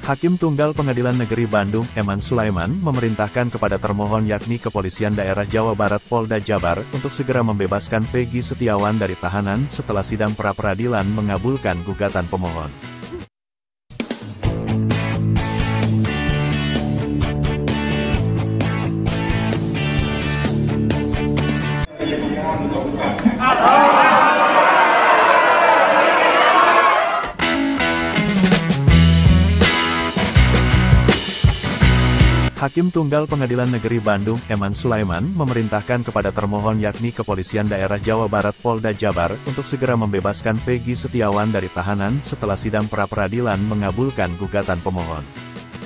Hakim Tunggal Pengadilan Negeri Bandung, Eman Sulaiman, memerintahkan kepada termohon yakni Kepolisian Daerah Jawa Barat Polda Jabar untuk segera membebaskan Peggy Setiawan dari tahanan setelah sidang pra-peradilan mengabulkan gugatan pemohon. Hakim Tunggal Pengadilan Negeri Bandung, Eman Sulaiman, memerintahkan kepada termohon yakni Kepolisian Daerah Jawa Barat Polda Jabar untuk segera membebaskan Peggy Setiawan dari tahanan setelah sidang pra-peradilan mengabulkan gugatan pemohon.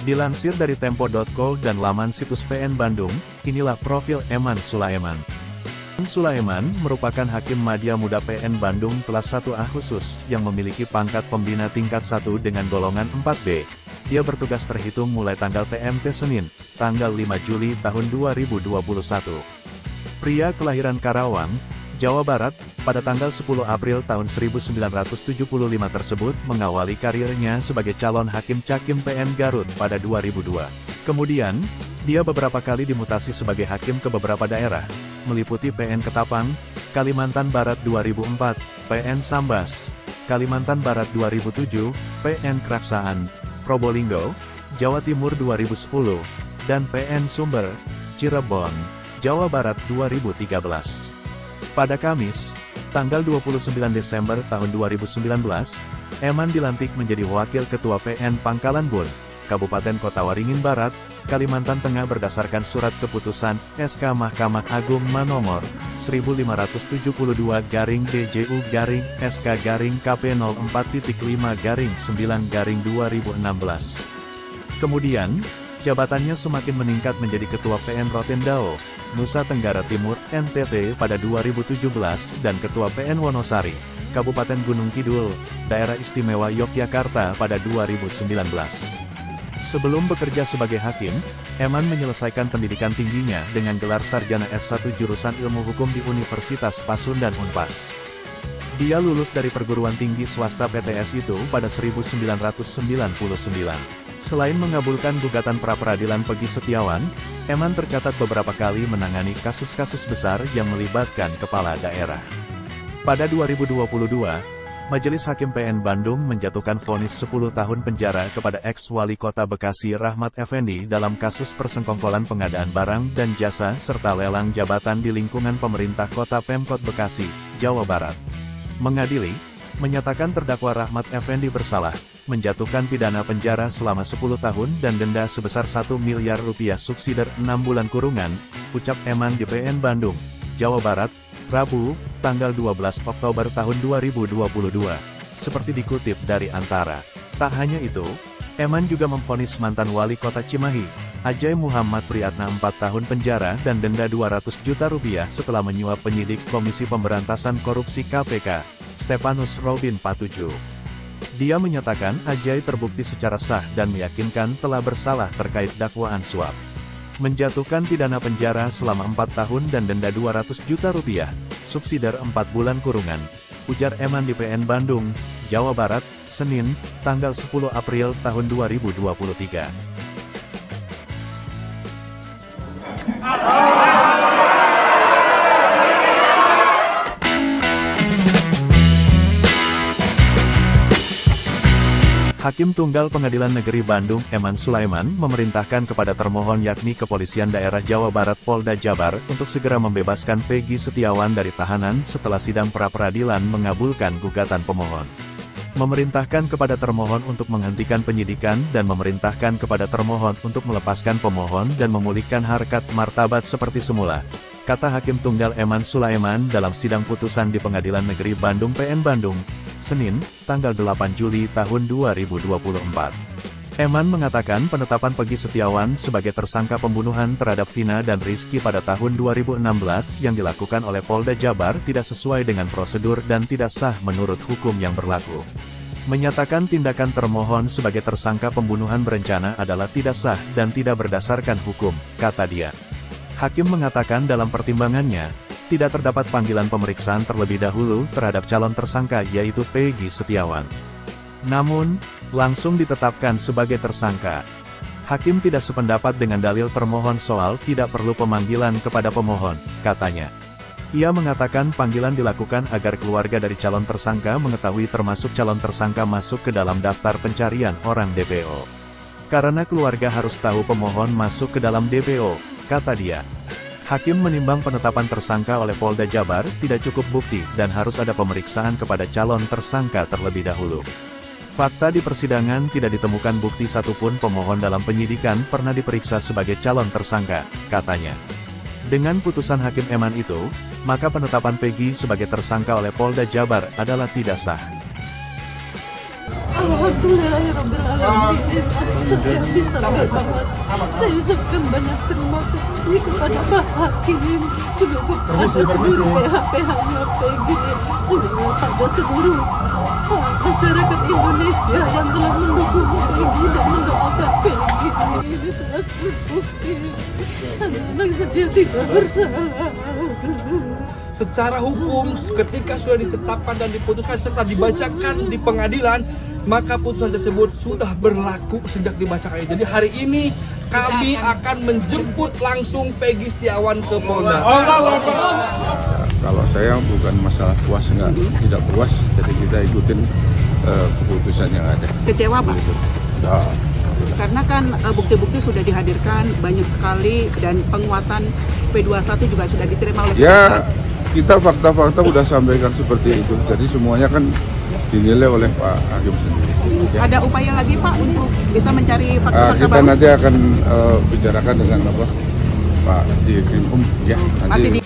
Dilansir dari Tempo.co dan laman situs PN Bandung, inilah profil Eman Sulaiman. Eman Sulaiman merupakan Hakim Madya Muda PN Bandung kelas 1A khusus yang memiliki pangkat pembina tingkat 1 dengan golongan 4B. Dia bertugas terhitung mulai tanggal TMT Senin, tanggal 5 Juli tahun 2021. Pria kelahiran Karawang, Jawa Barat, pada tanggal 10 April tahun 1975 tersebut mengawali karirnya sebagai calon Hakim Cakim PN Garut pada 2002. Kemudian, dia beberapa kali dimutasi sebagai hakim ke beberapa daerah, meliputi PN Ketapang, Kalimantan Barat 2004, PN Sambas, Kalimantan Barat 2007, PN Kraksaan, Probolinggo, Jawa Timur 2010, dan PN Sumber, Cirebon, Jawa Barat 2013. Pada Kamis, tanggal 29 Desember tahun 2019, Eman dilantik menjadi Wakil Ketua PN Pangkalan Bun, Kabupaten Kota Waringin Barat, Kalimantan Tengah berdasarkan Surat Keputusan SK Mahkamah Agung Manomor 15/SK/KP04.5/9/2016. Kemudian, jabatannya semakin meningkat menjadi Ketua PN Rotendao, Nusa Tenggara Timur, NTT pada 2017 dan Ketua PN Wonosari, Kabupaten Gunung Kidul, Daerah Istimewa Yogyakarta pada 2019. Sebelum bekerja sebagai hakim, Eman menyelesaikan pendidikan tingginya dengan gelar sarjana S1 jurusan Ilmu Hukum di Universitas Pasundan Unpas. Dia lulus dari perguruan tinggi swasta PTS itu pada 1999. Selain mengabulkan gugatan pra-peradilan Peggy Setiawan, Eman tercatat beberapa kali menangani kasus-kasus besar yang melibatkan kepala daerah. Pada 2022, Majelis Hakim PN Bandung menjatuhkan vonis 10 tahun penjara kepada ex-wali kota Bekasi Rahmat Effendi dalam kasus persengkongkolan pengadaan barang dan jasa serta lelang jabatan di lingkungan pemerintah kota Pemkot Bekasi, Jawa Barat. Mengadili, menyatakan terdakwa Rahmat Effendi bersalah, menjatuhkan pidana penjara selama 10 tahun dan denda sebesar 1 miliar rupiah subsidiar 6 bulan kurungan, ucap Eman di PN Bandung, Jawa Barat, Rabu, tanggal 12 Oktober tahun 2022. Seperti dikutip dari Antara. Tak hanya itu, Eman juga memvonis mantan wali kota Cimahi, Ajay Muhammad Priyatna 4 tahun penjara dan denda 200 juta rupiah setelah menyuap penyidik Komisi Pemberantasan Korupsi KPK, Stefanus Robin Patuju. Dia menyatakan Ajay terbukti secara sah dan meyakinkan telah bersalah terkait dakwaan suap. Menjatuhkan pidana penjara selama 4 tahun dan denda 200 juta rupiah, subsidiar 4 bulan kurungan, ujar Eman di PN Bandung, Jawa Barat, Senin, tanggal 10 April tahun 2023. Hakim Tunggal Pengadilan Negeri Bandung, Eman Sulaiman, memerintahkan kepada termohon yakni Kepolisian Daerah Jawa Barat Polda Jabar untuk segera membebaskan Peggy Setiawan dari tahanan setelah sidang pra-peradilan mengabulkan gugatan pemohon. Memerintahkan kepada termohon untuk menghentikan penyidikan dan memerintahkan kepada termohon untuk melepaskan pemohon dan memulihkan harkat martabat seperti semula, kata Hakim Tunggal Eman Sulaiman dalam sidang putusan di Pengadilan Negeri Bandung PN Bandung, Senin, tanggal 8 Juli tahun 2024. Eman mengatakan penetapan Peggy Setiawan sebagai tersangka pembunuhan terhadap Vina dan Rizky pada tahun 2016 yang dilakukan oleh Polda Jabar tidak sesuai dengan prosedur dan tidak sah menurut hukum yang berlaku. Menyatakan tindakan termohon sebagai tersangka pembunuhan berencana adalah tidak sah dan tidak berdasarkan hukum, kata dia. Hakim mengatakan dalam pertimbangannya, tidak terdapat panggilan pemeriksaan terlebih dahulu terhadap calon tersangka yaitu Peggy Setiawan. Namun, langsung ditetapkan sebagai tersangka. Hakim tidak sependapat dengan dalil termohon soal tidak perlu pemanggilan kepada pemohon, katanya. Ia mengatakan panggilan dilakukan agar keluarga dari calon tersangka mengetahui termasuk calon tersangka masuk ke dalam daftar pencarian orang DPO. Karena keluarga harus tahu pemohon masuk ke dalam DPO, kata dia. Hakim menimbang penetapan tersangka oleh Polda Jabar tidak cukup bukti dan harus ada pemeriksaan kepada calon tersangka terlebih dahulu. Fakta di persidangan tidak ditemukan bukti satupun pemohon dalam penyidikan pernah diperiksa sebagai calon tersangka, katanya. Dengan putusan Hakim Eman itu, maka penetapan Peggy sebagai tersangka oleh Polda Jabar adalah tidak sah. Alhamdulillahirrahmanirrahim. Saya bisa bebas. Saya ucapkan banyak terima kasih kepada Pak Hakim, juga kepada seluruh pihak-pihaknya Peggy, juga pada seluruh masyarakat Indonesia yang telah mendukung Peggy dan mendoakan Peggy. Ini telah terbukti anak saya tidak bersalah. Secara hukum, ketika sudah ditetapkan dan diputuskan serta dibacakan di pengadilan, maka putusan tersebut sudah berlaku sejak dibacakan. Jadi hari ini kami akan menjemput langsung Peggy Setiawan ke Polda. Kalau saya bukan masalah puas tidak puas, jadi kita ikutin keputusan yang ada. Kecewa Pak? Nah, karena kan bukti-bukti sudah dihadirkan banyak sekali dan penguatan P21 juga sudah diterima oleh ya, kita fakta-fakta sudah sampaikan seperti itu. Jadi semuanya kan dinilai oleh Pak Hakim sendiri. Ya. Ada upaya lagi Pak untuk bisa mencari fakta-fakta kita baru? nanti akan bicarakan dengan Pak di Krimum ya. Nanti.